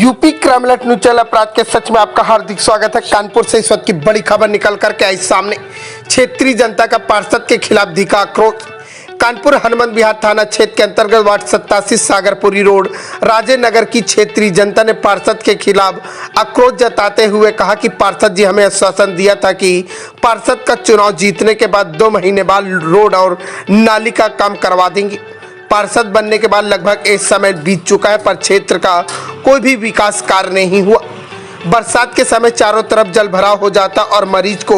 UP crime alert news channel अपराध के सच में आपका हार्दिक स्वागत है। कानपुर से इस वक्त की बड़ी खबर निकल कर के आई सामने। क्षेत्रीय जनता का पार्षद के खिलाफ दिखा आक्रोश। कानपुर हनुमान विहार थाना क्षेत्र के अंतर्गत वार्ड 87 सागरपुरी रोड राजे नगर की क्षेत्रीय जनता ने पार्षद के खिलाफ आक्रोश जताते हुए कहा कि पार्षद जी हमें आश्वासन दिया था कि पार्षद का चुनाव जीतने के बाद 2 महीने बाद रोड और नाली का काम करवा देंगे। पार्षद बनने के बाद लगभग एक समय बीत चुका है, पर क्षेत्र का कोई भी विकास कार्य नहीं हुआ। बरसात के समय चारों तरफ जल भराव हो जाता और मरीज को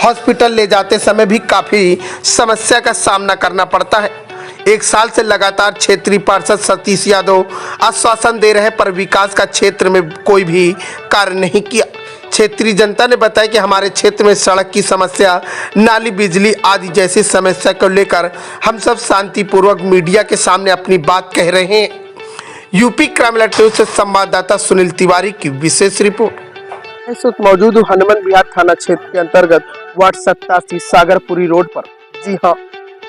हॉस्पिटल ले जाते समय भी काफ़ी समस्या का सामना करना पड़ता है। 1 साल से लगातार क्षेत्रीय पार्षद सतीश यादव आश्वासन दे रहे, पर विकास का क्षेत्र में कोई भी कार्य नहीं किया। क्षेत्रीय जनता ने बताया कि हमारे क्षेत्र में सड़क की समस्या, नाली, बिजली आदि जैसी समस्या को लेकर हम सब शांतिपूर्वक मीडिया के सामने अपनी बात कह रहे हैं। यूपी क्राइम अलर्ट न्यूज से संवाददाता सुनील तिवारी की विशेष रिपोर्ट। इस वक्त मौजूद हूँ हनुमान विहार थाना क्षेत्र के अंतर्गत वार्ड 87 सागरपुरी रोड पर। जी हाँ,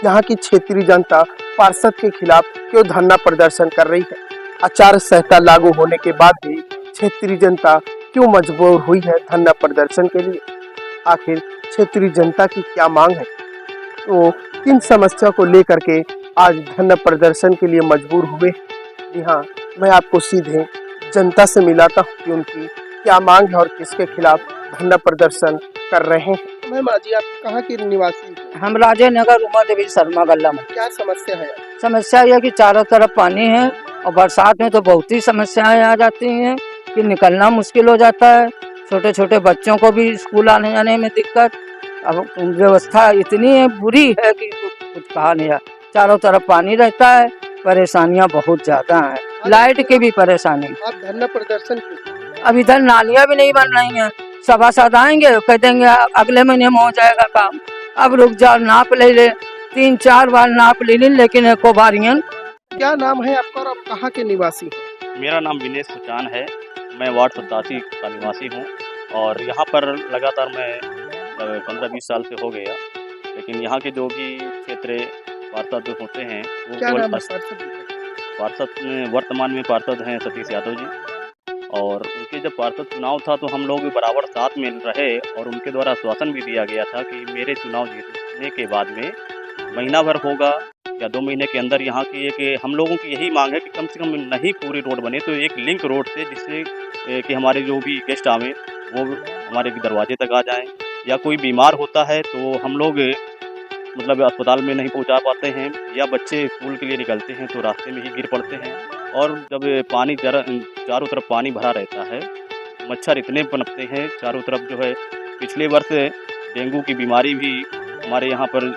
यहाँ की क्षेत्रीय जनता पार्षद के खिलाफ क्यों धरना प्रदर्शन कर रही है। आचार संहिता लागू होने के बाद भी क्षेत्रीय जनता क्यों मजबूर हुई है धरना प्रदर्शन के लिए। आखिर क्षेत्रीय जनता की क्या मांग है, तो किन समस्या को लेकर के आज धरना प्रदर्शन के लिए मजबूर हुए। जी हाँ, मैं आपको सीधे जनता से मिलाता हूँ कि उनकी क्या मांग है और किसके खिलाफ धरना प्रदर्शन कर रहे हैं। मैम, आज आप कहाँ के निवासी हैं? हम राजे नगर उमा देवी शर्मा गल्ला में। क्या समस्या है? समस्या यह कि चारों तरफ पानी है और बरसात में तो बहुत ही समस्याएं आ जाती हैं कि निकलना मुश्किल हो जाता है। छोटे छोटे बच्चों को भी स्कूल आने जाने में दिक्कत। अब व्यवस्था इतनी बुरी है कि कुछ कहा नहीं है। चारों तरफ पानी रहता है, परेशानियां बहुत ज्यादा हैं। लाइट की भी परेशानी। आप धरना प्रदर्शन क्यों? अब इधर नालियां भी नहीं बन रही हैं। सभासद आएंगे, कह देंगे अगले महीने में हो जाएगा काम। अब रुक जाओ, नाप ले 3-4 बार नाप ले, लेकिन एको बारियन। क्या नाम है आपका और आप कहाँ के निवासी हैं? मेरा नाम विनेश सुचान है। मैं वार्ड 87 का निवासी हूँ और यहाँ पर लगातार मैं 15-20 साल से हो गया। लेकिन यहाँ के जो भी क्षेत्र पार्षद होते हैं वो केवल पार्षद वर्तमान में पार्षद हैं सतीश यादव जी। और उनके जब पार्षद चुनाव था तो हम लोग भी बराबर साथ में रहे और उनके द्वारा आश्वासन भी दिया गया था कि मेरे चुनाव जीतने के बाद में महीना भर होगा या 2 महीने के अंदर यहाँ की एक हम लोगों की यही मांग है कि कम से कम नहीं पूरी रोड बने तो एक लिंक रोड से, जिससे कि हमारे जो भी गेस्ट आवे वो हमारे दरवाजे तक आ जाएं, या कोई बीमार होता है तो हम लोग मतलब अस्पताल में नहीं पहुंचा पाते हैं, या बच्चे स्कूल के लिए निकलते हैं तो रास्ते में ही गिर पड़ते हैं। और जब पानी चारों तरफ पानी भरा रहता है, मच्छर इतने पनपते हैं चारों तरफ। जो है पिछले वर्ष डेंगू की बीमारी भी हमारे यहाँ पर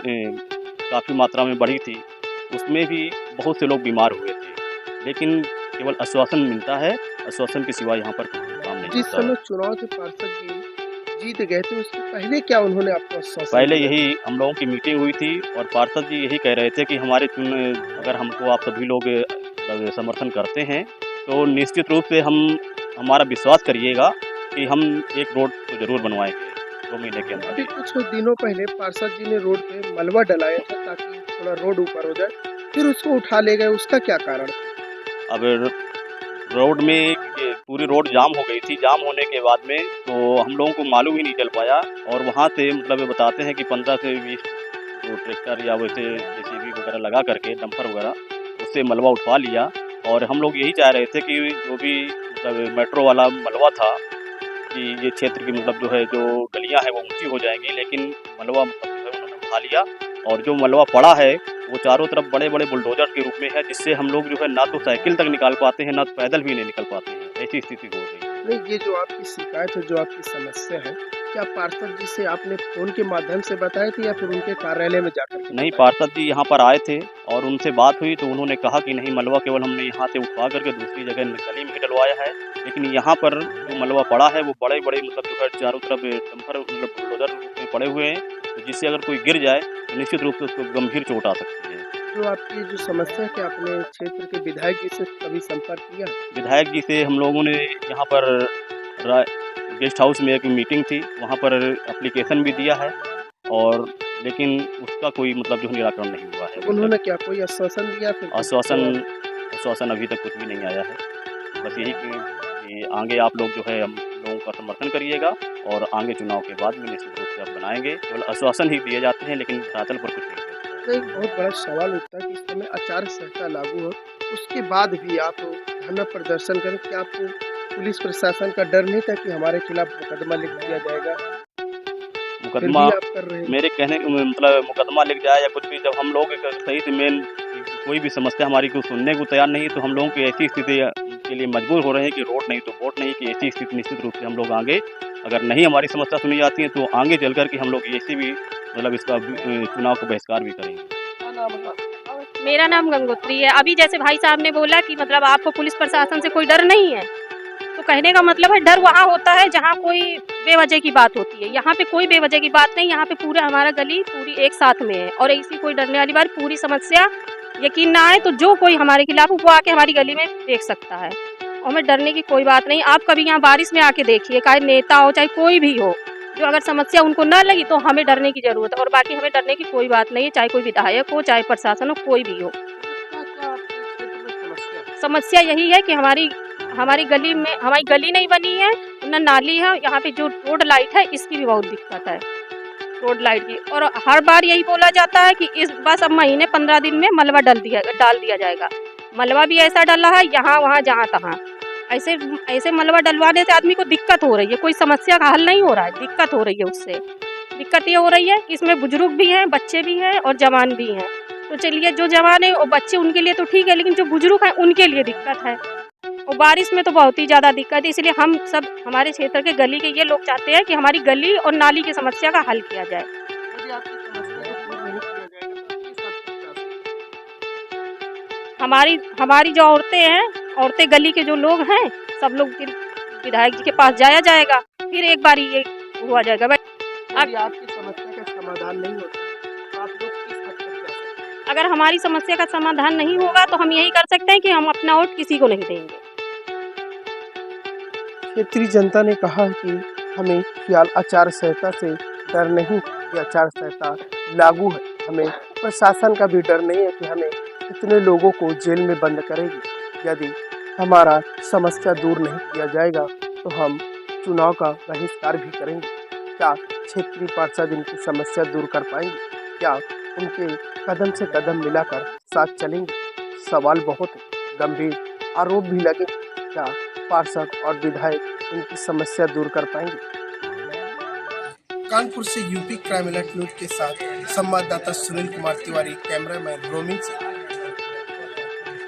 काफ़ी मात्रा में बढ़ी थी, उसमें भी बहुत से लोग बीमार हुए थे। लेकिन केवल आश्वासन मिलता है, आश्वासन के सिवा यहाँ पर काम नहीं। जिस समय चुनाव के पार्षद जी जीत गए थे उससे पहले क्या उन्होंने आपको आश्वासन? पहले यही हम लोगों की मीटिंग हुई थी और पार्षद जी यही कह रहे थे कि हमारे अगर हमको आप सभी लोग समर्थन करते हैं तो निश्चित रूप से हमारा विश्वास करिएगा कि हम एक रोड तो जरूर बनवाएंगे 2 महीने के अंदर। अभी कुछ दिनों पहले पार्षद जी ने रोड पे मलबा डलाया था ताकि थोड़ा रोड ऊपर हो जाए, फिर उसको उठा ले गए, उसका क्या कारण? अब रोड में पूरी रोड जाम हो गई थी। जाम होने के बाद में तो हम लोगों को मालूम ही नहीं चल पाया और वहाँ से मतलब बताते हैं कि 15 से 20 जो ट्रैक्टर या वैसे जेसीबी वगैरह लगा करके डंपर वगैरह उससे मलबा उठवा लिया। और हम लोग यही चाह रहे थे कि जो भी मतलब मेट्रो वाला मलबा था कि ये क्षेत्र की मतलब जो है जो गलियां हैं वो ऊंची हो जाएंगी, लेकिन मलबा मतलब उन्होंने उठा लिया। और जो मलबा पड़ा है वो चारों तरफ बड़े बड़े बुलडोजर के रूप में है, जिससे हम लोग जो है ना तो साइकिल तक निकाल पाते हैं ना तो पैदल भी नहीं निकल पाते हैं। ऐसी स्थिति हो गई। नहीं, ये जो आपकी शिकायत है, जो आपकी समस्या है, क्या पार्षद जी से आपने फोन के माध्यम से बताए थे या फिर उनके कार्यालय में जाकर के? नहीं, पार्षद जी यहाँ पर आए थे और उनसे बात हुई तो उन्होंने कहा कि नहीं, मलबा केवल हमने यहाँ से उठवा करके दूसरी जगह गली में डलवाया है, लेकिन यहाँ पर जो मलबा पड़ा है वो बड़े बड़े मतलब जो है चारों तरफ डंपर मतलब बुलडोजर रूप में पड़े हुए हैं, तो जिससे अगर कोई गिर जाए तो निश्चित रूप से उसको गंभीर चोट आ सकती है। जो आपकी जो समस्या है, क्या आपने क्षेत्र के विधायक जी से कभी संपर्क किया? विधायक जी से हम लोगों ने यहाँ पर गेस्ट हाउस में एक मीटिंग थी, वहाँ पर एप्लीकेशन भी दिया है और लेकिन उसका कोई मतलब जो निराकरण नहीं हुआ है। उन्होंने क्या कोई आश्वासन दिया? आश्वासन अभी तक कुछ भी नहीं आया है। बस यही कि कि आगे आप लोग जो है हम लोगों का समर्थन करिएगा और आगे चुनाव के बाद में निश्चित रूप से आप बनाएंगे। केवल आश्वासन ही दिए जाते हैं लेकिन धरातल पर कुछ नहीं होता। तो एक बहुत बड़ा सवाल उठता है कि इस समय आचार संहिता लागू हो, उसके बाद भी आप धरना प्रदर्शन करें, क्या आपको पुलिस प्रशासन का डर नहीं था कि हमारे खिलाफ मुकदमा लिख दिया जाएगा? फिर मुकदमा भी आप कर रहे हैं। मेरे कहने का मतलब मुकदमा लिख जाए या कुछ भी, जब हम लोग एक सही से मेन कोई भी समस्या हमारी को सुनने को तैयार नहीं है, तो हम लोगों की ऐसी स्थिति के लिए मजबूर हो रहे हैं कि रोड नहीं तो वोट नहीं, कि ऐसी स्थिति निश्चित रूप से हम लोग आगे अगर नहीं हमारी समस्या सुनी जाती है तो आगे चल कर के हम लोग ऐसी भी मतलब इसका चुनाव का बहिष्कार भी करेंगे। क्या नाम है आपका? मेरा नाम गंगोत्री है। अभी जैसे भाई साहब ने बोला कि मतलब आपको पुलिस प्रशासन से कोई डर नहीं है, तो कहने का मतलब है डर वहाँ होता है जहाँ कोई बेवजह की बात होती है। यहाँ पे कोई बेवजह की बात नहीं, यहाँ पे पूरा हमारा गली पूरी एक साथ में है और ऐसी कोई डरने वाली बात, पूरी समस्या यकीन ना आए तो जो कोई हमारे खिलाफ वो आके हमारी गली में देख सकता है और हमें डरने की कोई बात नहीं। आप कभी यहाँ बारिश में आके देखिए, चाहे नेता हो चाहे कोई भी हो, जो अगर समस्या उनको ना लगी तो हमें डरने की जरूरत है और बाकी हमें डरने की कोई बात नहीं है, चाहे कोई विधायक हो चाहे प्रशासन हो कोई भी हो। क्या आपके क्षेत्र में समस्या है? समस्या यही है कि हमारी गली में हमारी गली नहीं बनी है, न नाली है, यहाँ पे जो रोड लाइट है इसकी भी बहुत दिक्कत है, रोड लाइट की। और हर बार यही बोला जाता है कि इस बस अब महीने 15 दिन में मलबा डाल दिया जाएगा। मलबा भी ऐसा डला है यहाँ वहाँ जहाँ तहाँ, ऐसे मलबा डलवाने से आदमी को दिक्कत हो रही है, कोई समस्या का हल नहीं हो रहा है, दिक्कत हो रही है। उससे दिक्कत ये हो रही है कि इसमें बुजुर्ग भी हैं, बच्चे भी हैं और जवान भी हैं। तो चलिए जो जवान है और बच्चे उनके लिए तो ठीक है, लेकिन जो बुजुर्ग हैं उनके लिए दिक्कत है और बारिश में तो बहुत ही ज़्यादा दिक्कत है। इसलिए हम सब हमारे क्षेत्र के गली के ये लोग चाहते हैं कि हमारी गली और नाली की समस्या का हल किया जाए। यदि आपकी समस्या को दूर नहीं किया जाएगा तो किस हद तक जा सकते हैं? हमारी जो औरतें गली के जो लोग हैं सब लोग फिर विधायक जी के पास जाया जाएगा, फिर एक बार ये हुआ जाएगा। यदि आपकी समस्या का समाधान नहीं होता तो आप लोग किस हद तक जा सकते हैं? अगर हमारी समस्या का समाधान नहीं होगा तो हम यही कर सकते हैं कि हम अपना वोट किसी को नहीं देंगे। क्षेत्रीय जनता ने कहा कि हमें फिलहाल आचार संहिता से डर नहीं, कि आचार संहिता लागू है, हमें प्रशासन का भी डर नहीं है कि हमें इतने लोगों को जेल में बंद करेगी। यदि हमारा समस्या दूर नहीं किया जाएगा तो हम चुनाव का बहिष्कार भी करेंगे। क्या क्षेत्रीय पार्षद इनकी समस्या दूर कर पाएंगे? क्या उनके कदम से कदम मिलाकर साथ चलेंगे? सवाल बहुत गंभीर आरोप भी लगे। क्या पार्षद और विधायक इनकी समस्या दूर कर पाएंगे? कानपुर से यूपी क्राइम अलर्ट न्यूज के साथ संवाददाता सुनील कुमार तिवारी, कैमरामैन रोमिंग से।